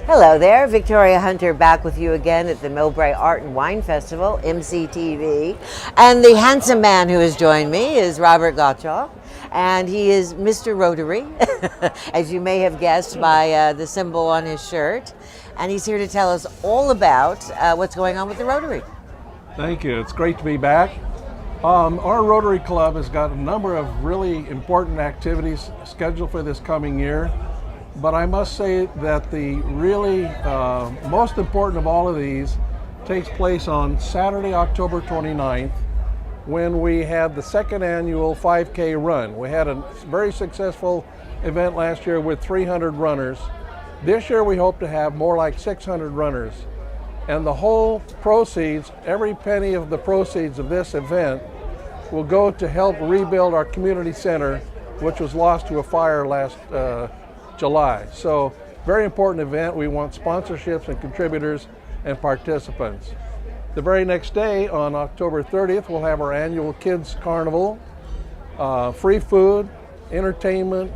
Hello there, Victoria Hunter back with you again at the Millbrae Art and Wine Festival, MCTV. And the handsome man who has joined me is Robert Gottschalk, and he is Mr. Rotary, as you may have guessed by the symbol on his shirt. And he's here to tell us all about what's going on with the Rotary. Thank you. It's great to be back. Our Rotary Club has got a number of really important activities scheduled for this coming year. But I must say that the really most important of all of these takes place on Saturday, October 29th, when we had the second annual 5K run. We had a very successful event last year with 300 runners. This year we hope to have more like 600 runners. And the whole proceeds, every penny of the proceeds of this event will go to help rebuild our community center, which was lost to a fire last July. So very important event. We want sponsorships and contributors and participants. The very next day, on October 30th, we'll have our annual Kids Carnival. Free food, entertainment,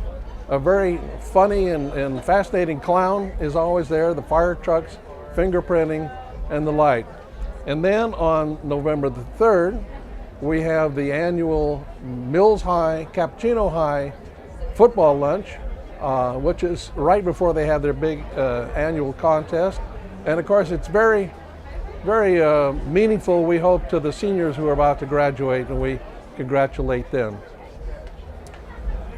a very funny and fascinating clown is always there, the fire trucks, fingerprinting, and the like. And then on November the 3rd, we have the annual Mills High, Cappuccino High football lunch, which is right before they have their big annual contest. And of course, it's very, very meaningful, we hope, to the seniors who are about to graduate, and we congratulate them.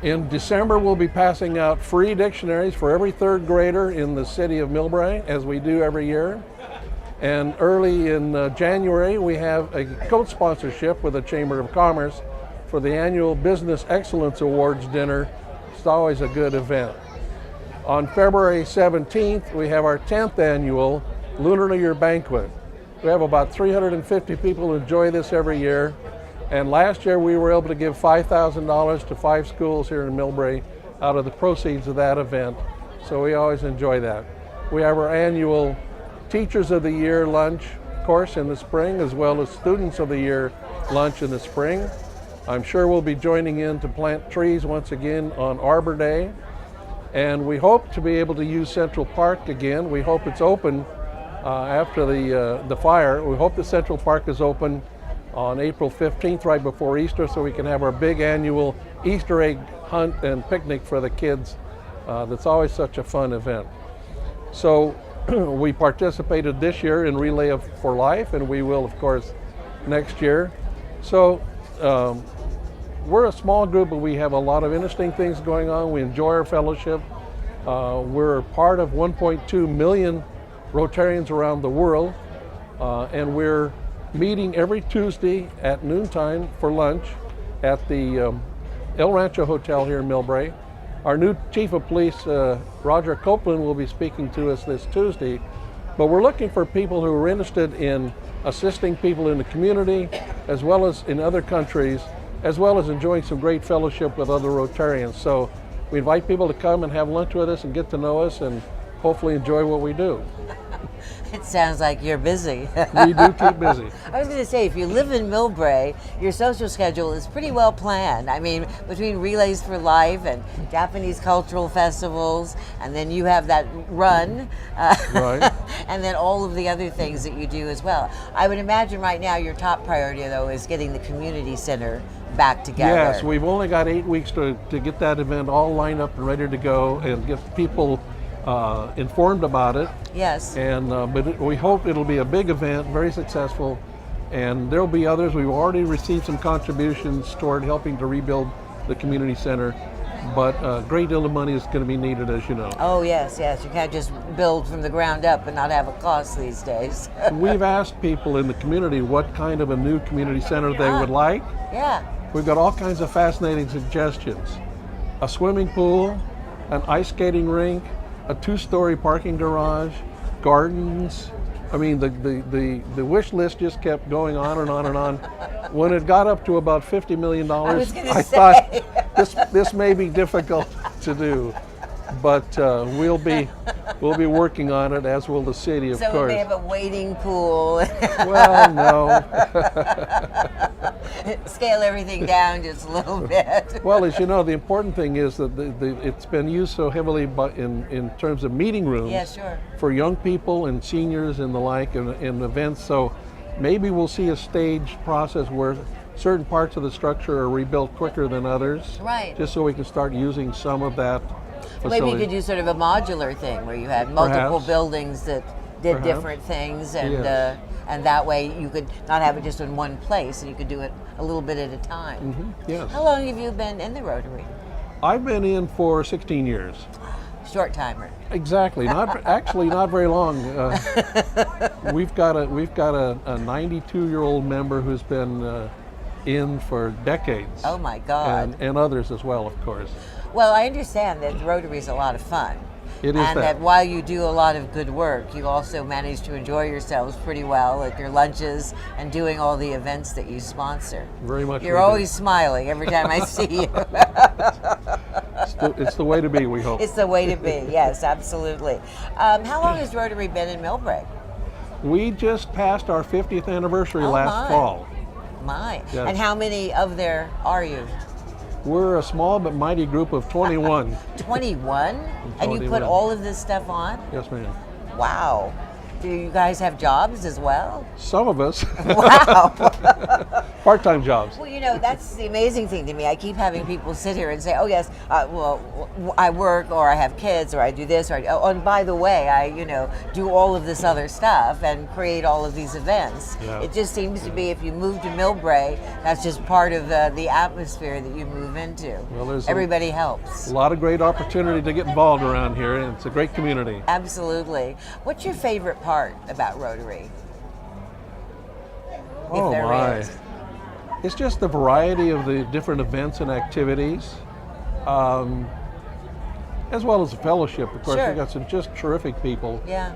In December, we'll be passing out free dictionaries for every third grader in the City of Millbrae, as we do every year. And early in January, we have a co-sponsorship with the Chamber of Commerce for the annual Business Excellence Awards dinner. It's always a good event. On February 17th, we have our 10th annual Lunar New Year banquet. We have about 350 people who enjoy this every year. And last year we were able to give $5,000 to 5 schools here in Millbrae out of the proceeds of that event. So we always enjoy that. We have our annual Teachers of the Year lunch, of course, in the spring, as well as Students of the Year lunch in the spring. I'm sure we'll be joining in to plant trees once again on Arbor Day. And we hope to be able to use Central Park again. We hope it's open after the fire. We hope the Central Park is open on April 15th, right before Easter, so we can have our big annual Easter egg hunt and picnic for the kids. That's always such a fun event. So we participated this year in Relay for Life, and we will, of course, next year. So we're a small group, but we have a lot of interesting things going on. We enjoy our fellowship. We're part of 1.2 million Rotarians around the world, and we're meeting every Tuesday at noontime for lunch at the El Rancho Hotel here in Millbrae. Our new Chief of Police, Roger Copeland, will be speaking to us this Tuesday, but we're looking for people who are interested in assisting people in the community, as well as in other countries, as well as enjoying some great fellowship with other Rotarians. So we invite people to come and have lunch with us and get to know us and hopefully enjoy what we do. It sounds like you're busy. We do keep busy. I was going to say, if you live in Millbrae, your social schedule is pretty well planned. I mean, between Relays for Life and Japanese cultural festivals, and then you have that run, right. and then all of the other things that you do as well. I would imagine right now your top priority, though, is getting the community center back together. Yes, we've only got 8 weeks to get that event all lined up and ready to go and get people informed about it. Yes. And but we hope it'll be a big event, very successful, and there'll be others. We've already received some contributions toward helping to rebuild the community center, but a great deal of money is going to be needed, as you know. Oh yes, yes. You can't just build from the ground up and not have a cost these days. We've asked people in the community what kind of a new community center they would like. Yeah. We've got all kinds of fascinating suggestions. A swimming pool, an ice skating rink, a 2-story parking garage, gardens. I mean, the wish list just kept going on and on and on. When it got up to about $50 million, I thought this may be difficult to do, but we'll be working on it, as will the city, of course. So they have a waiting pool. Well, no. Scale everything down just a little bit. Well, as you know, the important thing is that it's been used so heavily in terms of meeting rooms. Yeah, sure. For young people and seniors and the like, and events. So maybe we'll see a staged process where certain parts of the structure are rebuilt quicker than others. Right. Just so we can start using some of that facility. Maybe you could do sort of a modular thing where you had multiple Perhaps. buildings that did Perhaps. different things, and Yes. and that way you could not have it just in one place, and you could do it a little bit at a time. Yes. How long have you been in the Rotary? I've been in for 16 years. Short timer. Exactly. Not actually not very long. We've got a 92-year-old member who's been in for decades. Oh my God. And others as well, of course. Well, I understand that Rotary is a lot of fun. It is and that while you do a lot of good work, you also manage to enjoy yourselves pretty well at your lunches and doing all the events that you sponsor. Very much. You're always smiling every time I see you. It's the way to be, we hope. It's the way to be, yes, absolutely. How long has Rotary been in Millbrae? We just passed our 50th anniversary Oh, last my. fall. My. Yes. And how many of there are you? We're a small but mighty group of 21. 21? And you put 21. all of this stuff on? Yes, ma'am. Wow. Do you guys have jobs as well? Some of us. Wow. Part-time jobs. Well, you know, that's the amazing thing to me. I keep having people sit here and say, oh, yes, I work, or I have kids, or I do this, or oh, and by the way, I, do all of this other stuff and create all of these events. Yeah. It just seems to be, if you move to Millbrae, that's just part of the atmosphere that you move into. Well, there's everybody helps. A lot of great opportunity to get involved around here, and it's a great community. Absolutely. What's your favorite part about Rotary? Oh, there my. is. It's just the variety of the different events and activities, as well as the fellowship. Of course, Sure. we've got some just terrific people Yeah.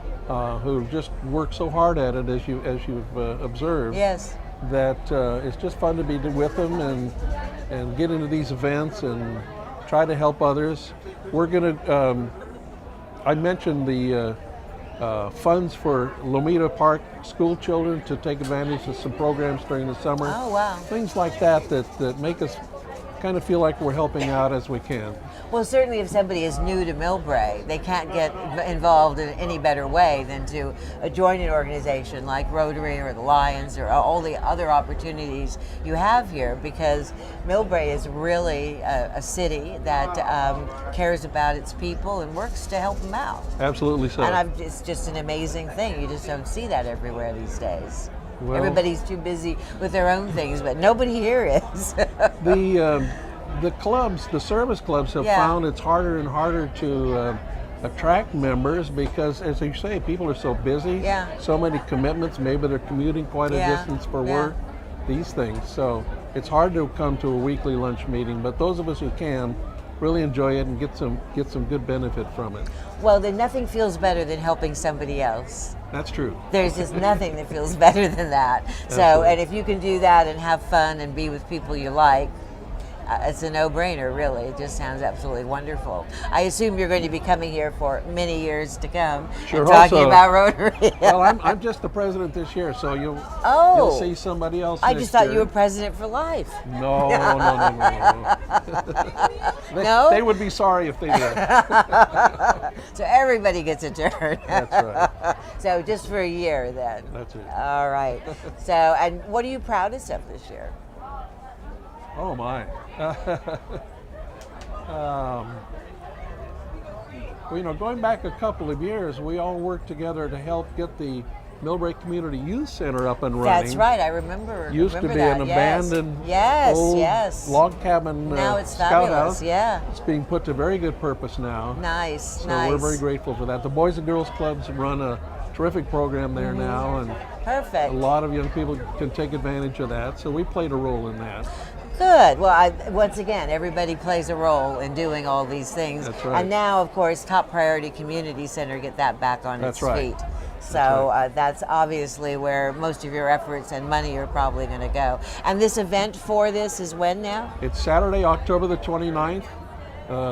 who just work so hard at it, as you've observed. Yes. That it's just fun to be with them and get into these events and try to help others. We're going to, I mentioned the funds for Lomita Park school children to take advantage of some programs during the summer. Oh, wow. Things like that make us kind of feel like we're helping out as we can. Well, certainly if somebody is new to Millbrae, they can't get involved in any better way than to join an organization like Rotary or the Lions or all the other opportunities you have here, because Millbrae is really a city that cares about its people and works to help them out. Absolutely so. And it's just an amazing thing. You just don't see that everywhere these days. Well, everybody's too busy with their own things, but nobody here is. The clubs, the service clubs have found it's harder and harder to attract members because, as you say, people are so busy, so many commitments, maybe they're commuting quite a distance for work, these things. So it's hard to come to a weekly lunch meeting, but those of us who can really enjoy it and get some good benefit from it. Well, then nothing feels better than helping somebody else. That's true. There's just nothing that feels better than that. So, Absolutely. and if you can do that and have fun and be with people you like, it's a no-brainer, really. It just sounds absolutely wonderful. I assume you're going to be coming here for many years to come Sure and hope talking so. about Rotary. Well, I'm just the president this year, so you'll see somebody else I next just thought year. you were president for life. No. No? They would be sorry if they did. So everybody gets a turn. That's right. So just for a year then. That's it. All right. So, and what are you proudest of this year? Oh my. Well, going back a couple of years, we all worked together to help get the Millbrae Community Youth Center up and running. That's right. I remember. Used to be that. an abandoned old log cabin now it's scout fabulous. house. Yeah. It's being put to very good purpose now. Nice. So nice. we're very grateful for that. The Boys and Girls Clubs run a terrific program there now, and Perfect. a lot of young people can take advantage of that. So we played a role in that. Good. Well, once again, everybody plays a role in doing all these things. That's right. And now, of course, Top Priority Community Center, get that back on That's its right. feet. So that's obviously where most of your efforts and money are probably going to go. And this event for this is when now? It's Saturday, October the 29th.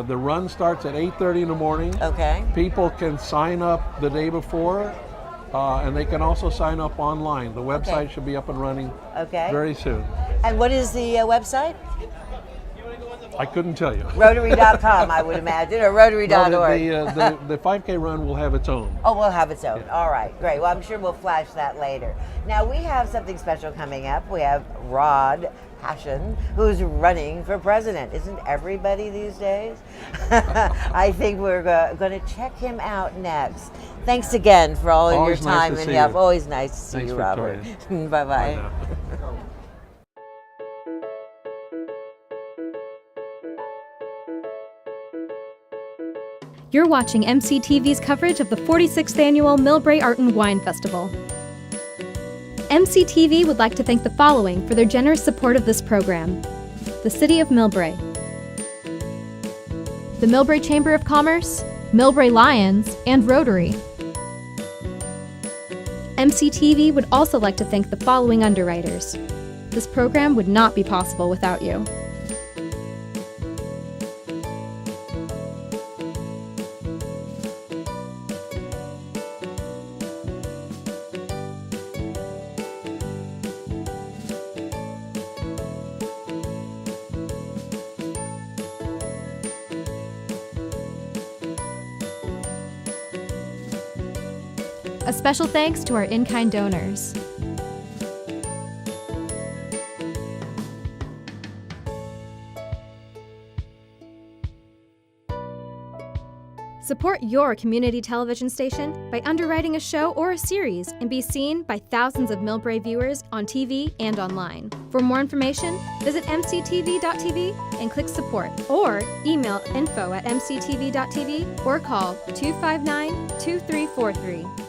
The run starts at 8:30 in the morning. Okay. People can sign up the day before, and they can also sign up online. The website should be up and running very soon. And what is the website? I couldn't tell you. Rotary.com, I would imagine, or Rotary.org. No, the 5K run will have its own. Oh, we'll have its own. Yeah. All right, great. Well, I'm sure we'll flash that later. Now, we have something special coming up. We have Rod Passion, who's running for president. Isn't everybody these days? I think we're going to check him out next. Thanks again for all of your time and help. Always nice to see you, Robert. Bye-bye. Bye. You're watching MCTV's coverage of the 46th Annual Millbrae Art and Wine Festival. MCTV would like to thank the following for their generous support of this program: the City of Millbrae, the Millbrae Chamber of Commerce, Millbrae Lions, and Rotary. MCTV would also like to thank the following underwriters. This program would not be possible without you. A special thanks to our in-kind donors. Support your community television station by underwriting a show or a series and be seen by thousands of Millbrae viewers on TV and online. For more information, visit mctv.tv and click support, or email info@mctv.tv or call 259-2343.